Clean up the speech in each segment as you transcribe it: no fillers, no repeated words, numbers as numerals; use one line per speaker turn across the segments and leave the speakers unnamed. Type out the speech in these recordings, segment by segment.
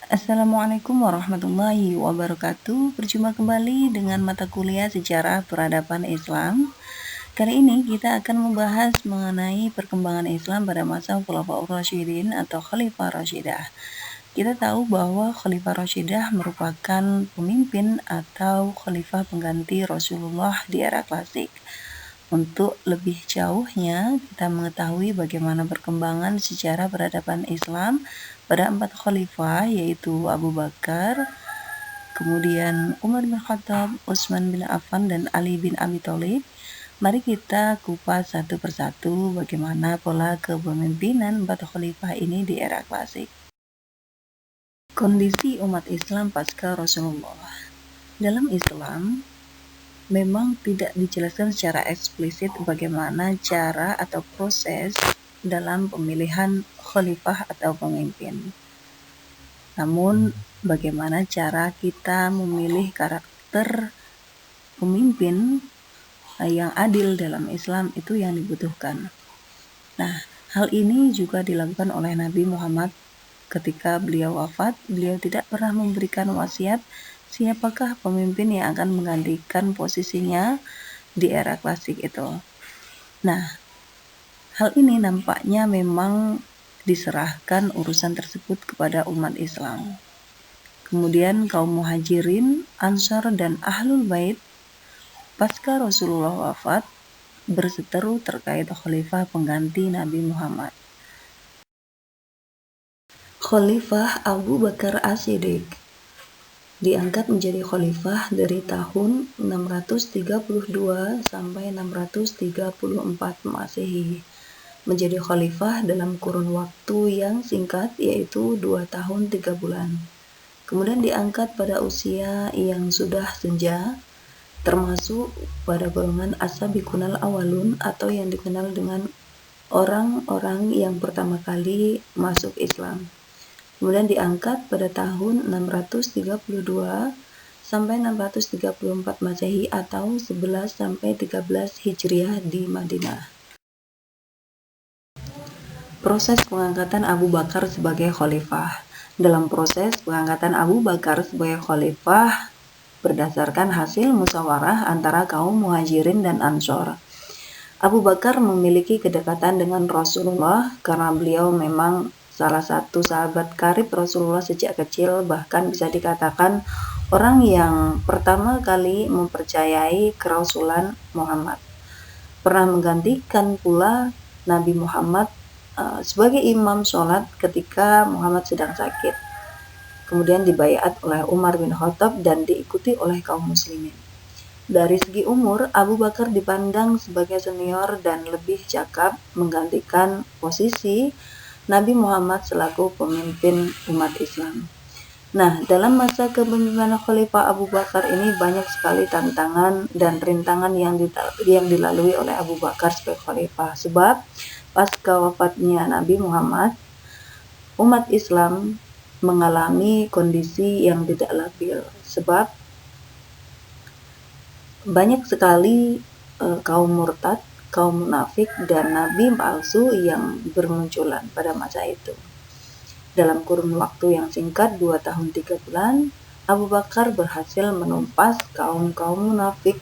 Assalamualaikum warahmatullahi wabarakatuh. Berjumpa kembali dengan mata kuliah Sejarah Peradaban Islam. Kali ini kita akan membahas mengenai perkembangan Islam pada masa Khulafaur Rasyidin atau Khalifah Rasyidah. Kita tahu bahwa Khalifah Rasyidah merupakan pemimpin atau khalifah pengganti Rasulullah di era klasik. Untuk lebih jauhnya, kita mengetahui bagaimana perkembangan sejarah peradaban Islam pada 4 khalifah, yaitu Abu Bakar, kemudian Umar bin Khattab, Utsman bin Affan, dan Ali bin Abi Thalib. Mari kita kupas satu persatu bagaimana pola kepemimpinan 4 khalifah ini di era klasik. Kondisi umat Islam pasca Rasulullah. Dalam Islam, memang tidak dijelaskan secara eksplisit bagaimana cara atau proses dalam pemilihan khalifah atau pemimpin. Namun, bagaimana cara kita memilih karakter pemimpin yang adil dalam Islam itu yang dibutuhkan. Nah, hal ini juga dilakukan oleh Nabi Muhammad ketika beliau wafat. Beliau tidak pernah memberikan wasiat siapakah pemimpin yang akan menggantikan posisinya di era klasik itu. Nah, hal ini nampaknya memang diserahkan urusan tersebut kepada umat Islam. Kemudian kaum muhajirin, ansar, dan ahlul bait pasca Rasulullah wafat berseteru terkait khalifah pengganti Nabi Muhammad. Khalifah Abu Bakar As-Siddiq diangkat menjadi khalifah dari tahun 632 sampai 634 Masehi. Menjadi khalifah dalam kurun waktu yang singkat, yaitu 2 tahun 3 bulan. Kemudian diangkat pada usia yang sudah senja, termasuk pada golongan as-sabiqunal awalun atau yang dikenal dengan orang-orang yang pertama kali masuk Islam. Kemudian diangkat pada tahun 632 sampai 634 Masehi atau 11 sampai 13 Hijriah di Madinah. Proses pengangkatan Abu Bakar sebagai khalifah. Dalam proses pengangkatan Abu Bakar sebagai khalifah berdasarkan hasil musyawarah antara kaum muhajirin dan ansor. Abu Bakar memiliki kedekatan dengan Rasulullah karena beliau memang salah satu sahabat karib Rasulullah sejak kecil, bahkan bisa dikatakan orang yang pertama kali mempercayai kerasulan Muhammad. Pernah menggantikan pula Nabi Muhammad sebagai imam sholat ketika Muhammad sedang sakit. Kemudian dibaiat oleh Umar bin Khattab dan diikuti oleh kaum muslimin. Dari segi umur, Abu Bakar dipandang sebagai senior dan lebih cakap menggantikan posisi Nabi Muhammad selaku pemimpin umat Islam. Nah, dalam masa kepemimpinan Khalifah Abu Bakar ini banyak sekali tantangan dan rintangan yang dilalui oleh Abu Bakar sebagai khalifah. Sebab pasca wafatnya Nabi Muhammad, umat Islam mengalami kondisi yang tidak labil. Sebab banyak sekali kaum murtad, kaum munafik, dan nabi palsu yang bermunculan pada masa itu. Dalam kurun waktu yang singkat 2 tahun 3 bulan, Abu Bakar berhasil menumpas kaum-kaum munafik,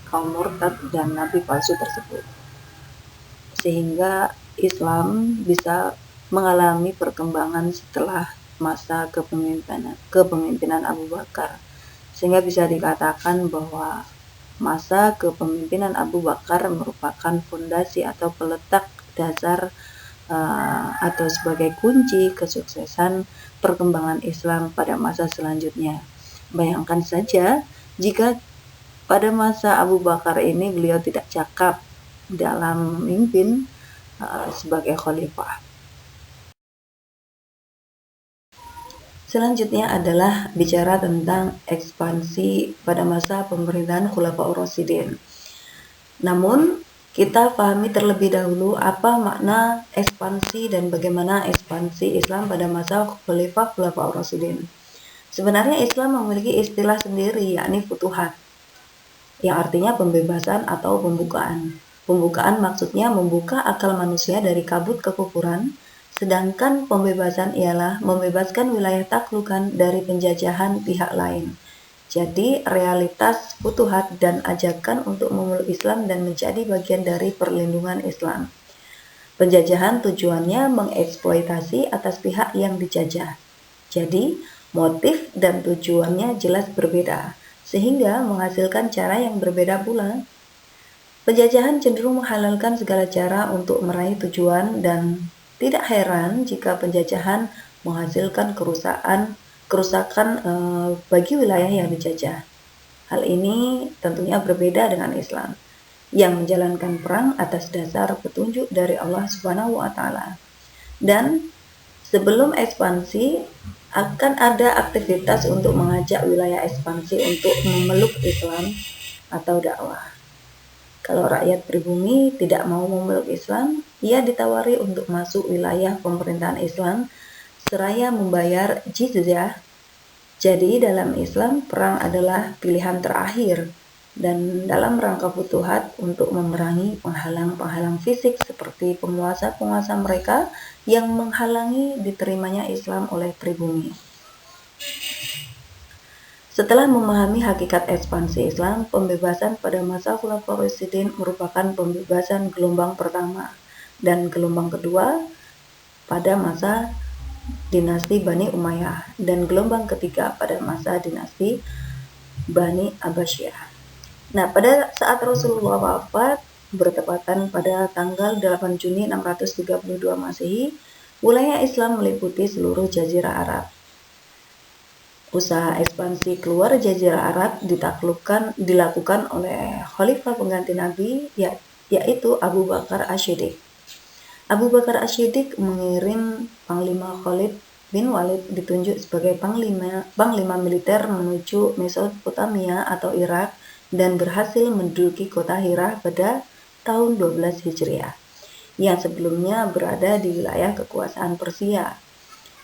kaum murtad, dan nabi palsu tersebut. Sehingga Islam bisa mengalami perkembangan setelah masa kepemimpinan Abu Bakar. Sehingga bisa dikatakan bahwa masa kepemimpinan Abu Bakar merupakan fondasi atau peletak dasar atau sebagai kunci kesuksesan perkembangan Islam pada masa selanjutnya. Bayangkan saja jika pada masa Abu Bakar ini beliau tidak cakap dalam memimpin sebagai khalifah. Selanjutnya adalah bicara tentang ekspansi pada masa pemerintahan Khulafaur Rasyidin. Namun, kita pahami terlebih dahulu apa makna ekspansi dan bagaimana ekspansi Islam pada masa Khulafaur Rasyidin. Sebenarnya Islam memiliki istilah sendiri, yakni futuhat, yang artinya pembebasan atau pembukaan. Pembukaan maksudnya membuka akal manusia dari kabut kekufuran Sedangkan pembebasan ialah membebaskan wilayah taklukan dari penjajahan pihak lain. Jadi realitas futuhat dan ajakan untuk memeluk Islam dan menjadi bagian dari perlindungan Islam. Penjajahan tujuannya mengeksploitasi atas pihak yang dijajah. Jadi, motif dan tujuannya jelas berbeda, sehingga menghasilkan cara yang berbeda pula. Penjajahan cenderung menghalalkan segala cara untuk meraih tujuan dan tidak heran jika penjajahan menghasilkan kerusakan bagi wilayah yang dijajah. Hal ini tentunya berbeda dengan Islam yang menjalankan perang atas dasar petunjuk dari Allah Subhanahu wa taala. Dan sebelum ekspansi akan ada aktivitas untuk mengajak wilayah ekspansi untuk memeluk Islam atau dakwah. Kalau rakyat pribumi tidak mau memeluk Islam, ia ditawari untuk masuk wilayah pemerintahan Islam seraya membayar jizyah. Jadi dalam Islam, perang adalah pilihan terakhir dan dalam rangka futuhat untuk memerangi penghalang-penghalang fisik seperti penguasa-penguasa mereka yang menghalangi diterimanya Islam oleh pribumi. Setelah memahami hakikat ekspansi Islam, pembebasan pada masa Khulafaur Rasyidin merupakan pembebasan gelombang pertama dan gelombang kedua pada masa dinasti Bani Umayyah dan gelombang ketiga pada masa dinasti Bani Abbasiyah. Nah, pada saat Rasulullah wafat bertepatan pada tanggal 8 Juni 632 Masehi, wilayah Islam meliputi seluruh Jazirah Arab. Usaha ekspansi keluar Jazirah Arab dilakukan oleh Khalifah pengganti Nabi, yaitu Abu Bakar As-Siddiq. Abu Bakar As-Siddiq mengirim Panglima Khalid bin Walid ditunjuk sebagai Panglima militer menuju Mesopotamia atau Irak dan berhasil menduduki kota Hirah pada tahun 12 Hijriah, yang sebelumnya berada di wilayah kekuasaan Persia.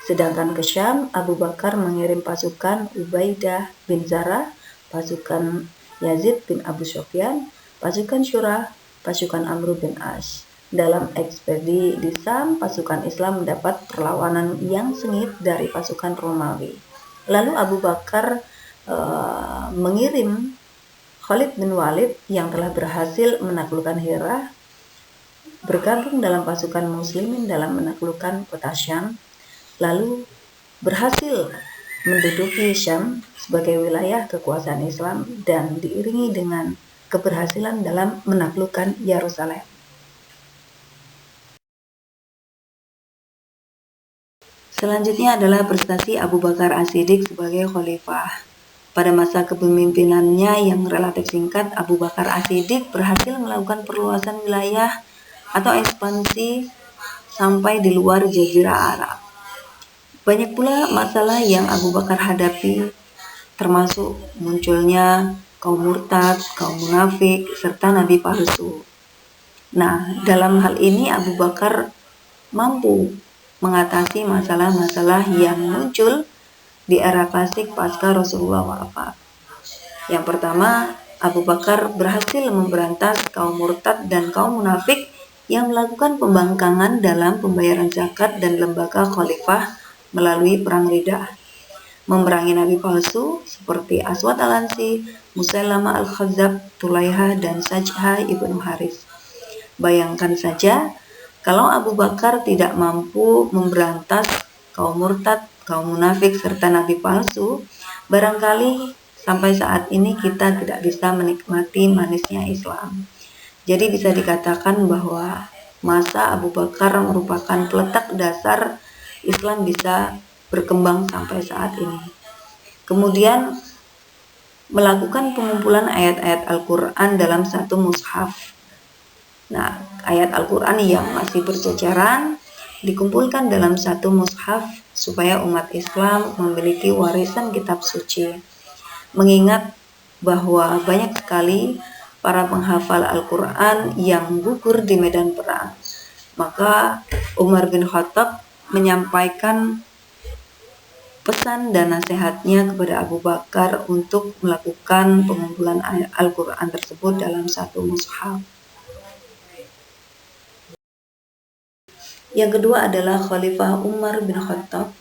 Sedangkan ke Syam, Abu Bakar mengirim pasukan Ubaidah bin Zarah, pasukan Yazid bin Abu Sufyan, pasukan Syurah, pasukan Amr bin As. Dalam ekspedisi di Syam, pasukan Islam mendapat perlawanan yang sengit dari pasukan Romawi. Lalu Abu Bakar mengirim Khalid bin Walid yang telah berhasil menaklukkan Hirah bergabung dalam pasukan muslimin dalam menaklukkan kota Syam, lalu berhasil menduduki Syam sebagai wilayah kekuasaan Islam dan diiringi dengan keberhasilan dalam menaklukkan Yerusalem. Selanjutnya adalah prestasi Abu Bakar As-Siddiq sebagai khalifah. Pada masa kepemimpinannya yang relatif singkat, Abu Bakar As-Siddiq berhasil melakukan perluasan wilayah atau ekspansi sampai di luar Jazirah Arab. Banyak pula masalah yang Abu Bakar hadapi, termasuk munculnya kaum murtad, kaum munafik, serta nabi palsu. Nah, dalam hal ini Abu Bakar mampu mengatasi masalah-masalah yang muncul di era klasik pasca Rasulullah wafat. Yang pertama, Abu Bakar berhasil memberantas kaum murtad dan kaum munafik yang melakukan pembangkangan dalam pembayaran zakat dan lembaga khalifah melalui perang Riddah. Memerangi nabi palsu seperti Aswad al-Ansi, Musailamah al-Khazzab, Tulaiha, dan Sajjah ibnu Haris. Bayangkan saja, kalau Abu Bakar tidak mampu memberantas kaum murtad, kaum munafik, serta nabi palsu, barangkali sampai saat ini kita tidak bisa menikmati manisnya Islam. Jadi bisa dikatakan bahwa masa Abu Bakar merupakan peletak dasar Islam bisa berkembang sampai saat ini. Kemudian melakukan pengumpulan ayat-ayat Al-Quran dalam satu mushaf. Nah, ayat Al-Quran yang masih berjajaran dikumpulkan dalam satu mushaf supaya umat Islam memiliki warisan kitab suci. Mengingat bahwa banyak sekali para penghafal Al-Quran yang gugur di medan perang, maka Umar bin Khattab menyampaikan pesan dan nasihatnya kepada Abu Bakar untuk melakukan pengumpulan Al-Quran tersebut dalam satu mushaf. Yang kedua adalah Khalifah Umar bin Khattab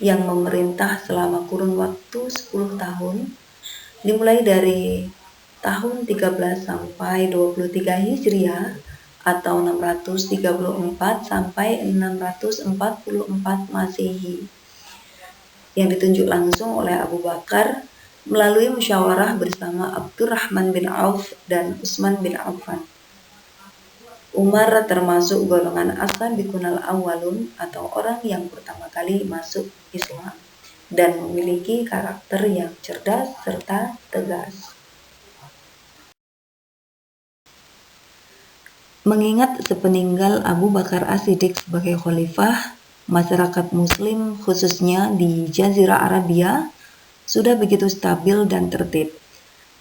yang memerintah selama kurun waktu 10 tahun, dimulai dari tahun 13 sampai 23 Hijriah atau 634 sampai 644 Masehi, yang ditunjuk langsung oleh Abu Bakar melalui musyawarah bersama Abdurrahman bin Auf dan Utsman bin Affan. Umar termasuk golongan as-sabiqunal awwalun atau orang yang pertama kali masuk Islam dan memiliki karakter yang cerdas serta tegas. Mengingat sepeninggal Abu Bakar As-Siddiq sebagai khalifah, masyarakat muslim khususnya di Jazirah Arabia sudah begitu stabil dan tertib.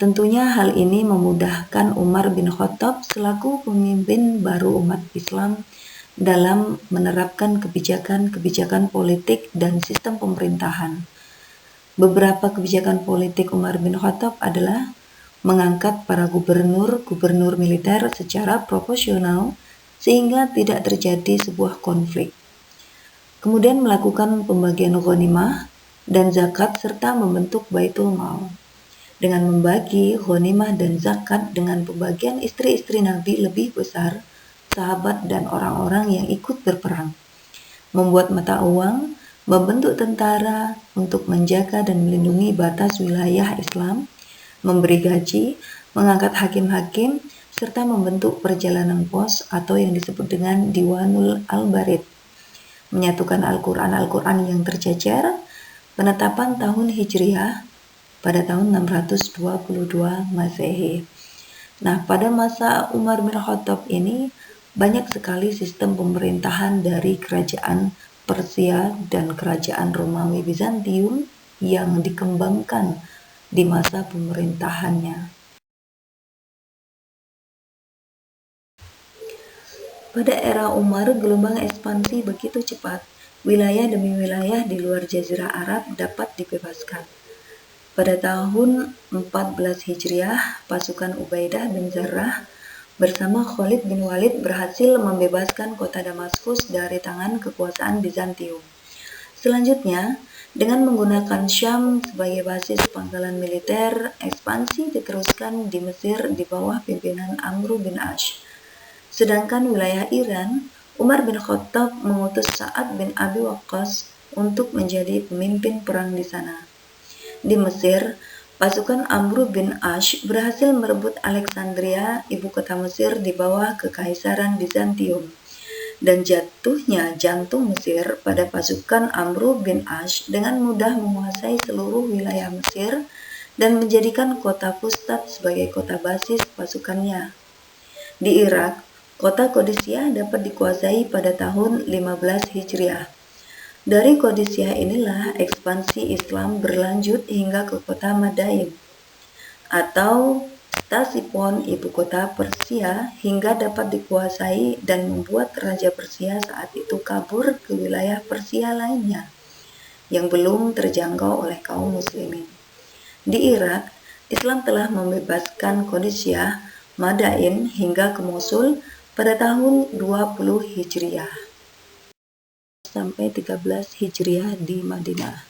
Tentunya hal ini memudahkan Umar bin Khattab selaku pemimpin baru umat Islam dalam menerapkan kebijakan-kebijakan politik dan sistem pemerintahan. Beberapa kebijakan politik Umar bin Khattab adalah mengangkat para gubernur militer secara proporsional sehingga tidak terjadi sebuah konflik. Kemudian melakukan pembagian ghanimah dan zakat serta membentuk Baitul Mal. Dengan membagi ghanimah dan zakat dengan pembagian istri-istri Nabi lebih besar, sahabat dan orang-orang yang ikut berperang. Membuat mata uang, membentuk tentara untuk menjaga dan melindungi batas wilayah Islam, memberi gaji, mengangkat hakim-hakim, serta membentuk perjalanan pos atau yang disebut dengan Diwanul Al-Barid. Menyatukan Al-Quran yang tercecer, penetapan tahun Hijriah pada tahun 622 Masehi. Nah, pada masa Umar bin Khattab ini banyak sekali sistem pemerintahan dari kerajaan Persia dan kerajaan Romawi Bizantium yang dikembangkan di masa pemerintahannya. Pada era Umar, gelombang ekspansi begitu cepat, wilayah demi wilayah di luar Jazirah Arab dapat dibebaskan. Pada tahun 14 Hijriah, pasukan Ubaidah bin Zarrah bersama Khalid bin Walid berhasil membebaskan kota Damaskus dari tangan kekuasaan Bizantium. Selanjutnya, dengan menggunakan Syam sebagai basis pangkalan militer, ekspansi diteruskan di Mesir di bawah pimpinan Amr bin Ash. Sedangkan wilayah Iran, Umar bin Khattab mengutus Sa'ad bin Abi Waqqas untuk menjadi pemimpin perang di sana. Di Mesir, pasukan Amr bin Ash berhasil merebut Alexandria, ibu kota Mesir di bawah kekaisaran Bizantium. Dan jatuhnya jantung Mesir pada pasukan Amr bin Ash dengan mudah menguasai seluruh wilayah Mesir dan menjadikan kota Fustat sebagai kota basis pasukannya. Di Irak, kota Qadisiyah dapat dikuasai pada tahun 15 Hijriah. Dari Qadisiyah inilah ekspansi Islam berlanjut hingga ke kota Madain atau Ctesifon, ibu kota Persia, hingga dapat dikuasai dan membuat Raja Persia saat itu kabur ke wilayah Persia lainnya yang belum terjangkau oleh kaum muslimin. Di Irak, Islam telah membebaskan Qadisiyah, Madain hingga ke Mosul pada tahun 20 Hijriah. Sampai 13 Hijriah di Madinah.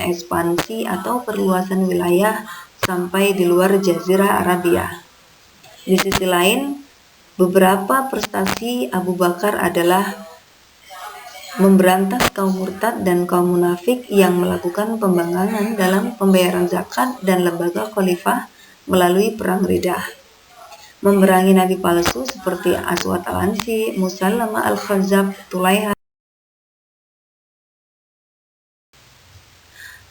Ekspansi atau perluasan wilayah sampai di luar Jazirah Arabia. Di sisi lain, beberapa prestasi Abu Bakar adalah memberantas kaum murtad dan kaum munafik yang melakukan pembangkangan dalam pembayaran zakat dan lembaga khalifah melalui perang Riddah, memerangi nabi palsu seperti Aswad al-Ansi, Musallamah al-Khazzab, Tulaiha.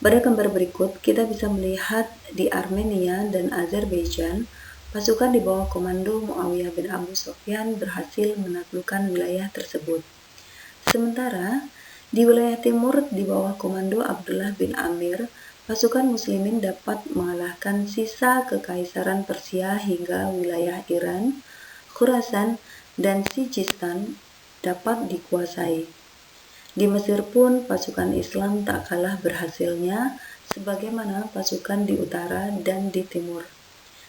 Pada gambar berikut, kita bisa melihat di Armenia dan Azerbaijan, pasukan di bawah komando Muawiyah bin Abu Sufyan berhasil menaklukkan wilayah tersebut. Sementara, di wilayah timur di bawah komando Abdullah bin Amir, pasukan muslimin dapat mengalahkan sisa kekaisaran Persia hingga wilayah Iran, Khurasan, dan Sijistan dapat dikuasai. Di Mesir pun pasukan Islam tak kalah berhasilnya sebagaimana pasukan di utara dan di timur.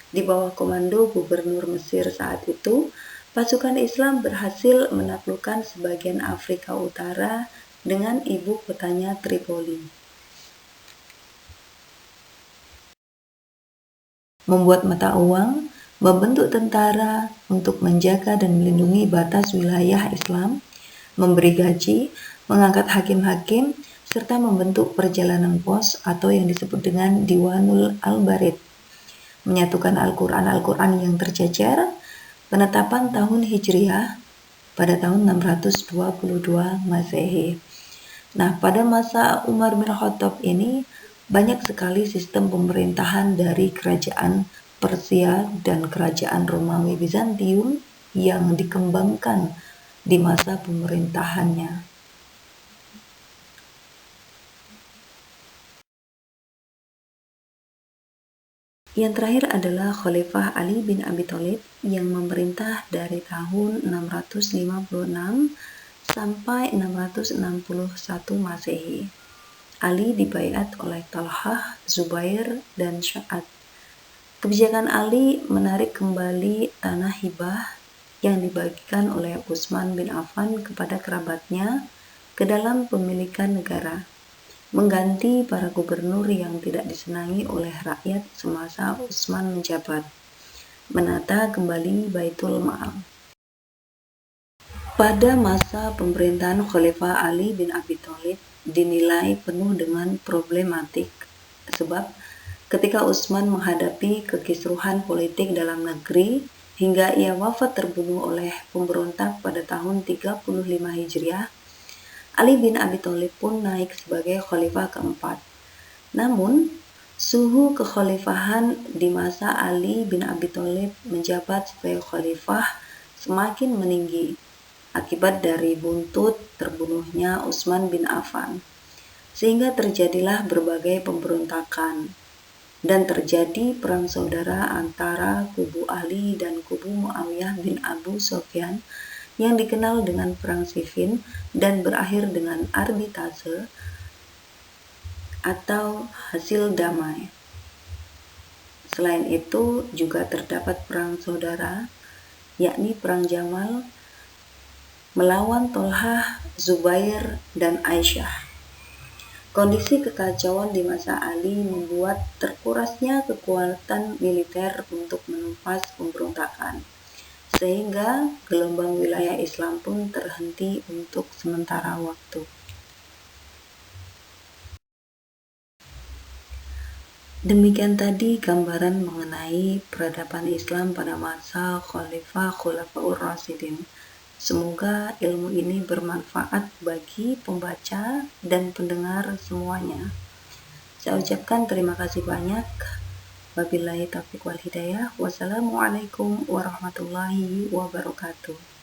Di bawah komando gubernur Mesir saat itu, pasukan Islam berhasil menaklukkan sebagian Afrika Utara dengan ibu kotanya Tripoli. Membuat mata uang, membentuk tentara untuk menjaga dan melindungi batas wilayah Islam, memberi gaji, mengangkat hakim-hakim, serta membentuk perjalanan pos atau yang disebut dengan Diwanul Al-Barid, menyatukan Al-Quran yang tercecer, penetapan tahun Hijriah pada tahun 622 Masehi. Nah, pada masa Umar bin Khattab ini banyak sekali sistem pemerintahan dari kerajaan Persia dan kerajaan Romawi Bizantium yang dikembangkan di masa pemerintahannya. Yang terakhir adalah Khalifah Ali bin Abi Thalib yang memerintah dari tahun 656 sampai 661 Masehi. Ali dibaiat oleh Talhah, Zubair, dan Sya'ad. Kebijakan Ali menarik kembali tanah hibah yang dibagikan oleh Utsman bin Affan kepada kerabatnya ke dalam pemilikan negara, mengganti para gubernur yang tidak disenangi oleh rakyat semasa Utsman menjabat, menata kembali Baitul Mal. Pada masa pemerintahan Khalifah Ali bin Abi Thalib dinilai penuh dengan problematik, sebab ketika Utsman menghadapi kekisruhan politik dalam negeri hingga ia wafat terbunuh oleh pemberontak pada tahun 35 Hijriah, Ali bin Abi Thalib pun naik sebagai khalifah keempat. Namun, suhu kekhalifahan di masa Ali bin Abi Thalib menjabat sebagai khalifah semakin meninggi akibat dari buntut terbunuhnya Utsman bin Affan, sehingga terjadilah berbagai pemberontakan dan terjadi perang saudara antara kubu Ali dan kubu Muawiyah bin Abu Sufyan yang dikenal dengan Perang Siffin dan berakhir dengan arbitase atau hasil damai. Selain itu juga terdapat perang saudara, yakni Perang Jamal melawan Tolhah, Zubair, dan Aisyah. Kondisi kekacauan di masa Ali membuat terkurasnya kekuatan militer untuk menumpas pemberontakan, sehingga gelombang wilayah Islam pun terhenti untuk sementara waktu. Demikian tadi gambaran mengenai peradaban Islam pada masa Khalifah Khulafaur Rasyidin. Semoga ilmu ini bermanfaat bagi pembaca dan pendengar semuanya. Saya ucapkan terima kasih banyak. Wabillahi taufiq wal hidayah. Wassalamualaikum warahmatullahi wabarakatuh.